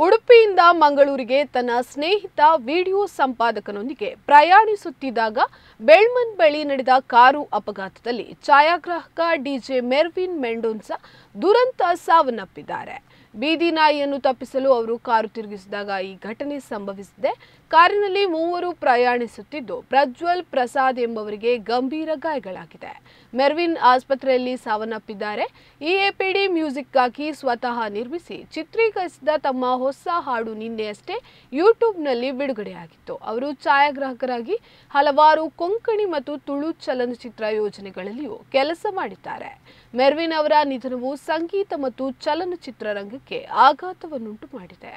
ಉಡುಪಿಯಿಂದ ಮಂಗಳೂರಿಗೆ ತನ್ನ ಸ್ನೇಹಿತ ವಿಡಿಯೋ ಸಂಪಾದಕನೊಂದಿಗೆ ಪ್ರಯಾಣಿಸುತ್ತಿದ್ದಾಗ ಬೆಳ್ಮನ್ ಬಳಿ ನಡೆದ ಕಾರು ಅಪಘಾತದಲ್ಲಿ ಛಾಯಾಗ್ರಾಹಕ ಡಿಜೆ ಮೆರ್ವಿನ್ ಮೆಂಡೋನ್ಸಾ ದುರಂತ ಸಾವನ್ನಪ್ಪಿದ್ದಾರೆ. ಬೀದಿ ನಾಯಿಯನ್ನು ತಪ್ಪಿಸಲು ಅವರು ಕಾರು ತಿರುಗಿಸಿದಾಗ ಈ ಘಟನೆ ಸಂಭವಿಸಿದೆ. ಕಾರಿನಲ್ಲಿ ಮೂವರು ಪ್ರಯಾಣಿಸುತ್ತಿದ್ದು ಪ್ರಜ್ವಲ್ ಪ್ರಸಾದ್ ಎಂಬವರಿಗೆ ಗಂಭೀರ ಗಾಯಗಳಾಗಿದೆ. ಮೆರ್ವಿನ್ ಆಸ್ಪತ್ರೆಯಲ್ಲಿ ಸಾವನ್ನಪ್ಪಿದ್ದಾರೆ. ಎಪಿಡಿ ಮ್ಯೂಸಿಕ್ಗಾಗಿ ಸ್ವತಃ ನಿರ್ಮಿಸಿ ಚಿತ್ರೀಕರಿಸಿದ ತಮ್ಮ ಹೊಸ ಹಾಡು ನಿನ್ನೆಯಷ್ಟೇ ಯೂಟ್ಯೂಬ್ನಲ್ಲಿ ಬಿಡುಗಡೆಯಾಗಿತ್ತು. ಅವರು ಛಾಯಾಗ್ರಾಹಕರಾಗಿ ಹಲವಾರು ಕೊಂಕಣಿ ಮತ್ತು ತುಳು ಚಲನಚಿತ್ರ ಯೋಜನೆಗಳಲ್ಲಿಯೂ ಕೆಲಸ ಮಾಡಿದ್ದಾರೆ. ಮೆರ್ವಿನ್ ಅವರ ನಿಧನವು ಸಂಗೀತ ಮತ್ತು ಚಲನಚಿತ್ರ ರಂಗಕ್ಕೆ ಆಘಾತವನ್ನುಂಟು ಮಾಡಿದೆ.